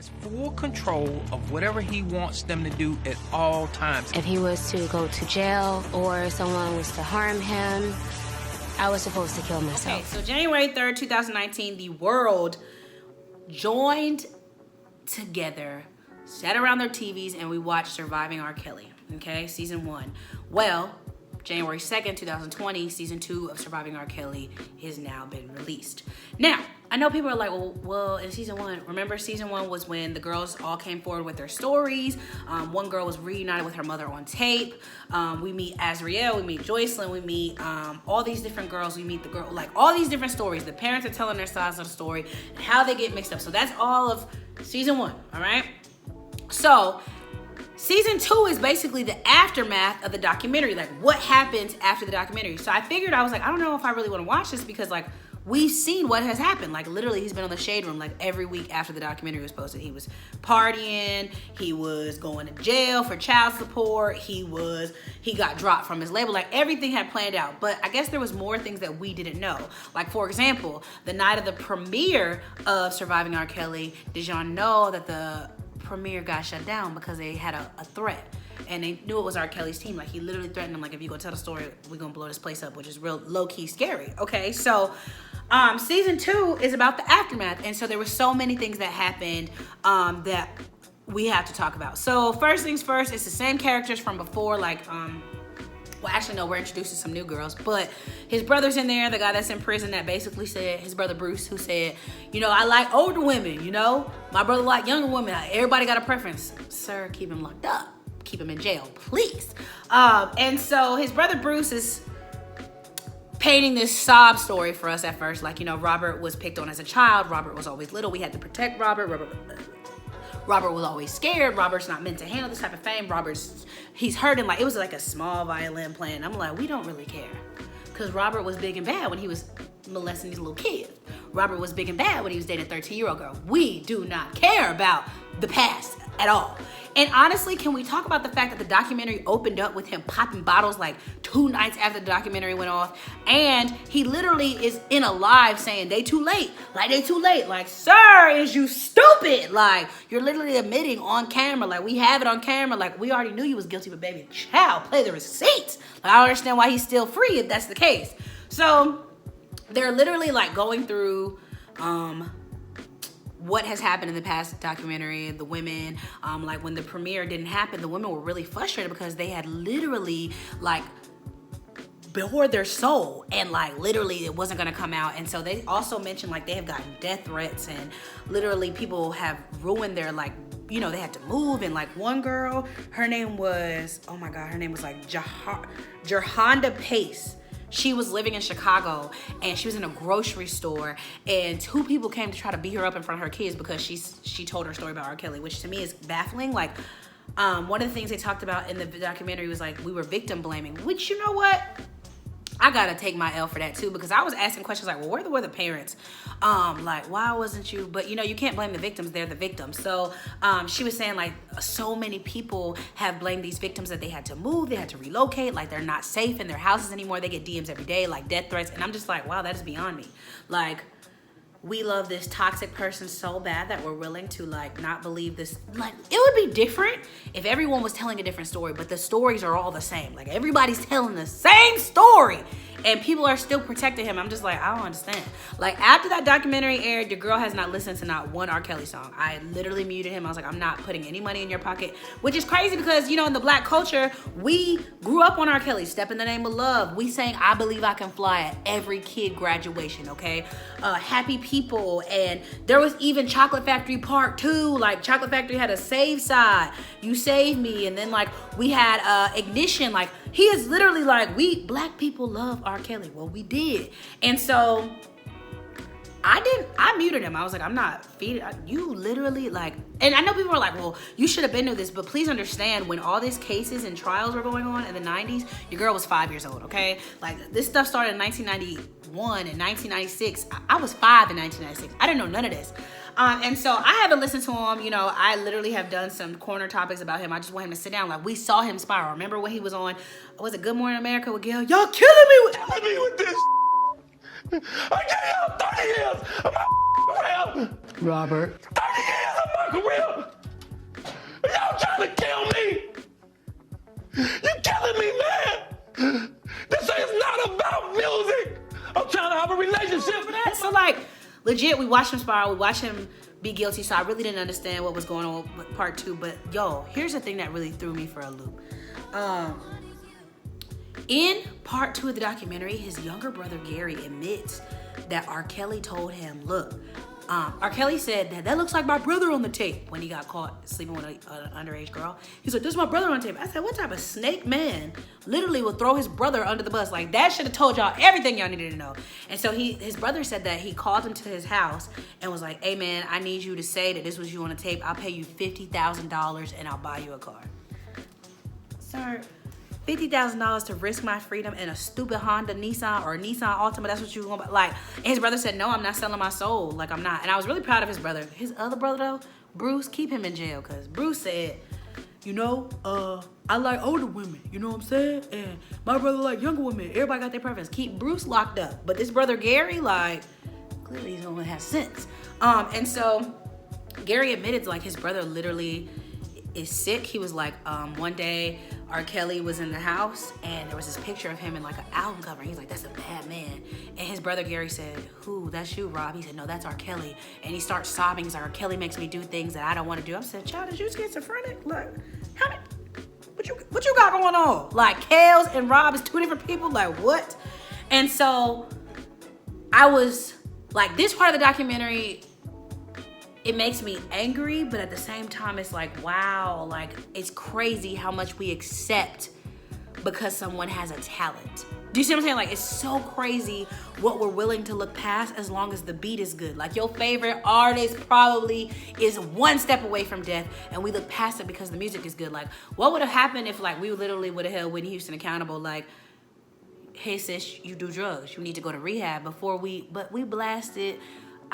has full control of whatever he wants them to do at all times. If he was to go to jail or someone was to harm him, I was supposed to kill myself. Okay, so January 3rd, 2019, the world joined together, sat around their TVs, and we watched Surviving R.Kelly, okay, season 1. Well, January 2nd, 2020, season 2 of Surviving R.Kelly has now been released. Now, I know people are like, well, in season 1, remember season 1 was when the girls all came forward with their stories. One girl was reunited with her mother on tape. We meet Azriel, we meet Joycelyn, we meet all these different girls. We meet the girl, like all these different stories. The parents are telling their sides of the story and how they get mixed up. So that's all of season 1, all right? So season 2 is basically the aftermath of the documentary, like what happens after the documentary. So I figured, I was like, I don't know if I really want to watch this because like we've seen what has happened. Like literally he's been on the Shade Room like every week after the documentary was posted. He was partying, he was going to jail for child support, he got dropped from his label, like everything had planned out. But I guess there was more things that we didn't know. Like for example, the night of the premiere of Surviving R. Kelly, did y'all know that the premiere got shut down because they had a threat? And they knew it was R. Kelly's team. Like he literally threatened them, like if you go tell the story, we're gonna blow this place up, which is real low-key scary. Okay, so season 2 is about the aftermath. And so there were so many things that happened that we have to talk about. So first things first, it's the same characters from before, like well, actually, no, we're introducing some new girls, but his brother's in there, the guy that's in prison that basically said, his brother Bruce, who said, you know, I like older women, you know? My brother like younger women. Everybody got a preference. Sir, keep him locked up. Keep him in jail, please. And so his brother Bruce is painting this sob story for us at first. Like, you know, Robert was picked on as a child. Robert was always little. We had to protect Robert. Robert was always scared. Robert's not meant to handle this type of fame. He's hurting. Like, it was like a small violin playing. I'm like, we don't really care. Because Robert was big and bad when he was molesting these little kids. Robert was big and bad when he was dating a 13-year-old girl. We do not care about the past at all. And honestly, can we talk about the fact that the documentary opened up with him popping bottles like 2 nights after the documentary went off? And he literally is in a live saying, they too late. Like, they too late. Like, sir, is you stupid? Like, you're literally admitting on camera. Like, we have it on camera. Like, we already knew you was guilty, but baby, child, play the receipts. Like, I don't understand why he's still free if that's the case. So they're literally like going through what has happened in the past documentary. The women, like when the premiere didn't happen, the women were really frustrated because they had literally like bore their soul and like literally it wasn't gonna come out. And so they also mentioned like they have gotten death threats and literally people have ruined their like, you know, they had to move. And like one girl, her name was, oh my God, her name was like Jerhonda Pace. She was living in Chicago and she was in a grocery store and 2 people came to try to beat her up in front of her kids because she told her story about R. Kelly, which to me is baffling. Like one of the things they talked about in the documentary was like we were victim blaming, which, you know what? I gotta take my L for that too, because I was asking questions like, well, where were the parents? Like, why wasn't you? But you know, you can't blame the victims, they're the victims. So she was saying like so many people have blamed these victims that they had to move, they had to relocate, like they're not safe in their houses anymore. They get DMs every day, like death threats. And I'm just like, wow, that is beyond me. Like, we love this toxic person so bad that we're willing to like not believe this. Like, it would be different if everyone was telling a different story, but the stories are all the same. Like, everybody's telling the same story and people are still protecting him. I'm just like, I don't understand. Like, after that documentary aired, your girl has not listened to not one R. Kelly song. I literally muted him. I was like, I'm not putting any money in your pocket, which is crazy because, you know, in the Black culture, we grew up on R. Kelly, Step in the Name of Love. We sang I Believe I Can Fly at every kid graduation, okay? Happy People, and there was even Chocolate Factory Part 2. Like, Chocolate Factory had a save side, You Save Me, and then like we had Ignition. Like, he is literally like, we Black people love R. Kelly. Well, we did. And so I muted him. I was like, I'm not feeding you, literally, like. And I know people are like, well, you should have been to this, but please understand, when all these cases and trials were going on in the 90s, your girl was 5 years old, okay? Like, this stuff started in 1991 and 1996. I was 5 in 1996. I didn't know none of this. And so I haven't listened to him. You know, I literally have done some corner topics about him. I just want him to sit down. Like, we saw him spiral. Remember when he was on, was it Good Morning America with Gail? Y'all killing me with this. I gave you 30 years of my career. Robert. 30 years of my career. legit, we watched him spiral. We watched him be guilty. So I really didn't understand what was going on with part 2. But yo, here's the thing that really threw me for a loop. In part 2 of the documentary, his younger brother Gary admits that R. Kelly told him, look, R. Kelly said that looks like my brother on the tape when he got caught sleeping with an underage girl. He's like, this is my brother on tape. I said, what type of snake man literally would throw his brother under the bus? Like, that should have told y'all everything y'all needed to know. And so his brother said that he called him to his house and was like, hey man, I need you to say that this was you on the tape. I'll pay you $50,000 and I'll buy you a car. Sir, $50,000 to risk my freedom in a stupid Honda, Nissan, or Nissan Altima. That's what you want. Like, and his brother said, no, I'm not selling my soul. Like, I'm not. And I was really proud of his brother. His other brother, though, Bruce, keep him in jail. Because Bruce said, you know, I like older women. You know what I'm saying? And my brother like younger women. Everybody got their preference. Keep Bruce locked up. But this brother, Gary, like, clearly he's gonna have sense. And so Gary admitted, like, his brother literally is sick. He was like, one day R. Kelly was in the house and there was this picture of him in like an album cover. He's like, that's a bad man. And his brother Gary said, who, that's you, Rob? He said, no, that's R. Kelly. And he starts sobbing. He's like, R. Kelly makes me do things that I don't want to do. I said, child, is you schizophrenic? Like, what you got going on? Like, Kales and Rob is two different people? Like, what? And so I was like, this part of the documentary, it makes me angry, but at the same time, it's like, wow, like, it's crazy how much we accept because someone has a talent. Do you see what I'm saying? Like, it's so crazy what we're willing to look past as long as the beat is good. Like, your favorite artist probably is one step away from death, and we look past it because the music is good. Like, what would have happened if, like, we literally would have held Whitney Houston accountable, like, hey, sis, you do drugs. You need to go to rehab but we blasted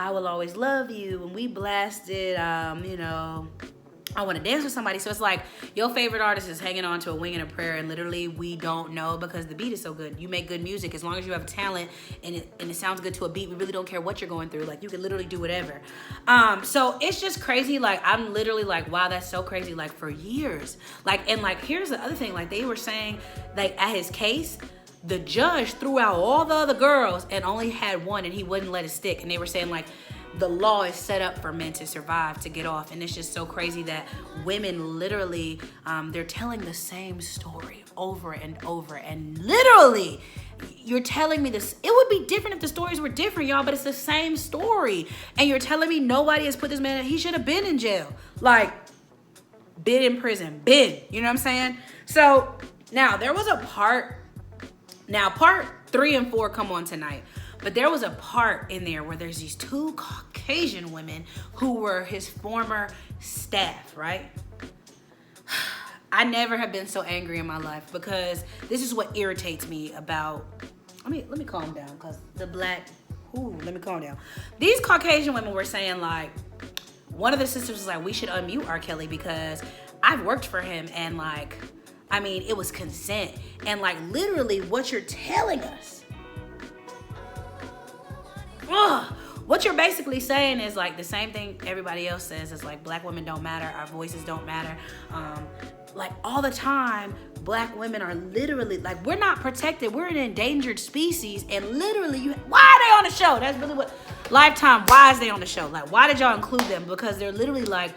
I Will Always Love You, and we blasted, you know, I Want to Dance with Somebody. So it's like, your favorite artist is hanging on to a wing and a prayer, and literally we don't know because the beat is so good. You make good music. As long as you have talent and it sounds good to a beat, we really don't care what you're going through. Like, you can literally do whatever. So it's just crazy. Like, I'm literally like, wow, that's so crazy. Like, for years. Like, and like, here's the other thing. Like, they were saying, like, at his case, the judge threw out all the other girls and only had one, and he wouldn't let it stick. And they were saying, like, the law is set up for men to survive, to get off. And it's just so crazy that women literally, they're telling the same story over and over. And literally, you're telling me this. It would be different if the stories were different, y'all, but it's the same story. And you're telling me nobody has put this man in. He should have been in jail. Like, been in prison. Been. You know what I'm saying? So, now, there was a part. Now, part 3 and 4 come on tonight. But there was a part in there where there's these 2 Caucasian women who were his former staff, right? I never have been so angry in my life because this is what irritates me about, let me calm down because let me calm down. These Caucasian women were saying, like, one of the sisters was like, we should unmute R. Kelly because I've worked for him and, like, I mean, it was consent. And, like, literally what you're telling us, what you're basically saying is, like, the same thing everybody else says. It's like, black women don't matter. Our voices don't matter. Like, all the time, black women are literally, like, we're not protected. We're an endangered species. And literally, why are they on the show? That's really what, Lifetime, why is they on the show? Like, why did y'all include them? Because they're literally, like,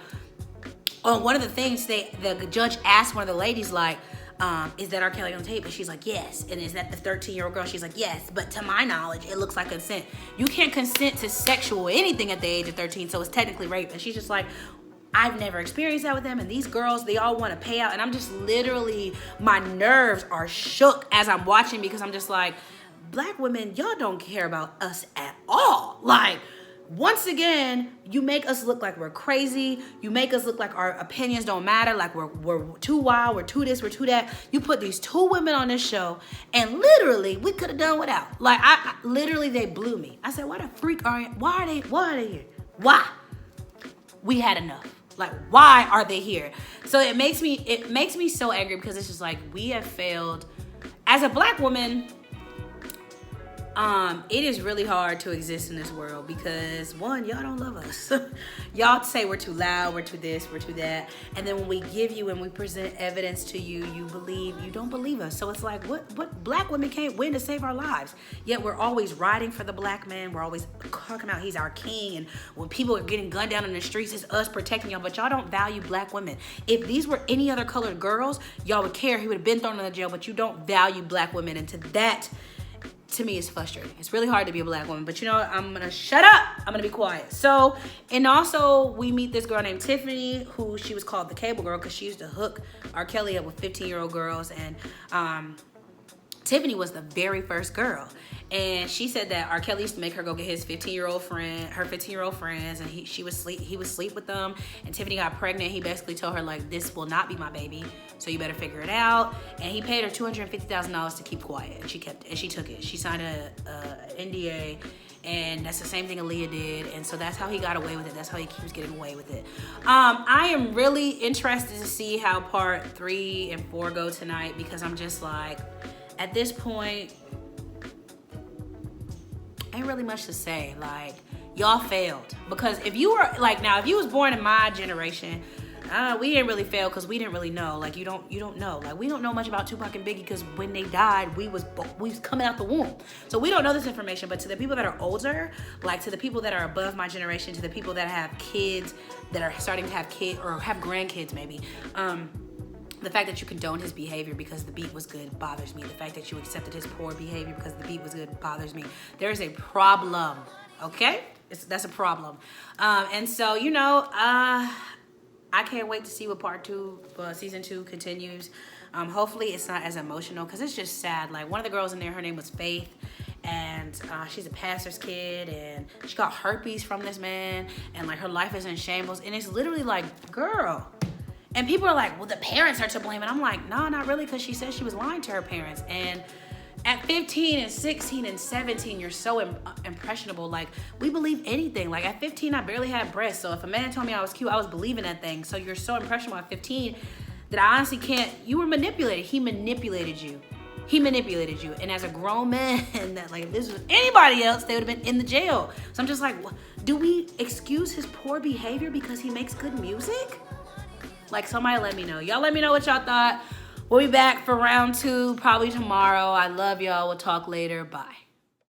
on one of the things, the judge asked one of the ladies, like, is that R. Kelly on tape? And she's like, yes. And is that the 13-year-old girl? She's like, yes. But to my knowledge, it looks like consent. You can't consent to sexual anything at the age of 13, so it's technically rape. And she's just like, I've never experienced that with them. And these girls, they all want to pay out. And I'm just literally, my nerves are shook as I'm watching because I'm just like, black women, y'all don't care about us at all. Like, once again, you make us look like we're crazy. You make us look like our opinions don't matter. Like we're too wild, we're too this, we're too that. You put these 2 women on this show, and literally we could have done without. Like, I literally, they blew me. I said, why the freak are you? Why are they here? Why? We had enough. Like, why are they here? So it makes me so angry because it's just like, we have failed as a black woman. it is really hard to exist in this world because one, y'all don't love us. Y'all say we're too loud, we're too this, we're too that, and then when we give you and we present evidence to you, you don't believe us. So it's like, what black women can't win to save our lives? Yet we're always riding for the black man. We're always talking about he's our king, and when people are getting gunned down in the streets, it's us protecting y'all. But y'all don't value black women. If these were any other colored girls, y'all would care. He would have been thrown in the jail. But you don't value black women, and to me, it's frustrating. It's really hard to be a black woman, but you know what? I'm gonna shut up. I'm gonna be quiet. So, and also we meet this girl named Tiffany, who she was called the cable girl because she used to hook R.Kelly up with 15-year-old girls, and Tiffany was the very first girl. And she said that R.Kelly used to make her go get his 15-year-old friends, and he would sleep with them. And Tiffany got pregnant. He basically told her, like, this will not be my baby, so you better figure it out. And he paid her $250,000 to keep quiet, and she kept it, and she took it. She signed a NDA, and that's the same thing Aaliyah did. And so that's how he got away with it. That's how he keeps getting away with it. I am really interested to see how part 3 and 4 go tonight, because I'm just like, at this point, ain't really much to say. Like, y'all failed. Because if you were like, now if you was born in my generation, we didn't really fail because we didn't really know. Like, you don't know. Like, we don't know much about Tupac and Biggie because when they died, we was coming out the womb. So we don't know this information. But to the people that are older, like to the people that are above my generation, to the people that have kids, that are starting to have kids or have grandkids maybe, the fact that you condone his behavior because the beat was good bothers me. The fact that you accepted his poor behavior because the beat was good bothers me. There is a problem, okay? That's a problem. And so, you know, I can't wait to see what part 2, season 2 continues. Hopefully it's not as emotional because it's just sad. Like, one of the girls in there, her name was Faith, and she's a pastor's kid, and she got herpes from this man, and like her life is in shambles. And it's literally like, girl. And people are like, well, the parents are to blame. And I'm like, no, not really, because she said she was lying to her parents. And at 15 and 16 and 17, you're so impressionable. Like, we believe anything. Like, at 15, I barely had breasts. So if a man told me I was cute, I was believing that thing. So you're so impressionable at 15 that I honestly can't. You were manipulated. He manipulated you. He manipulated you. And as a grown man, that like, if this was anybody else, they would have been in the jail. So I'm just like, do we excuse his poor behavior because he makes good music? Like, somebody let me know. Y'all let me know what y'all thought. We'll be back for round 2 probably tomorrow. I love y'all. We'll talk later. Bye.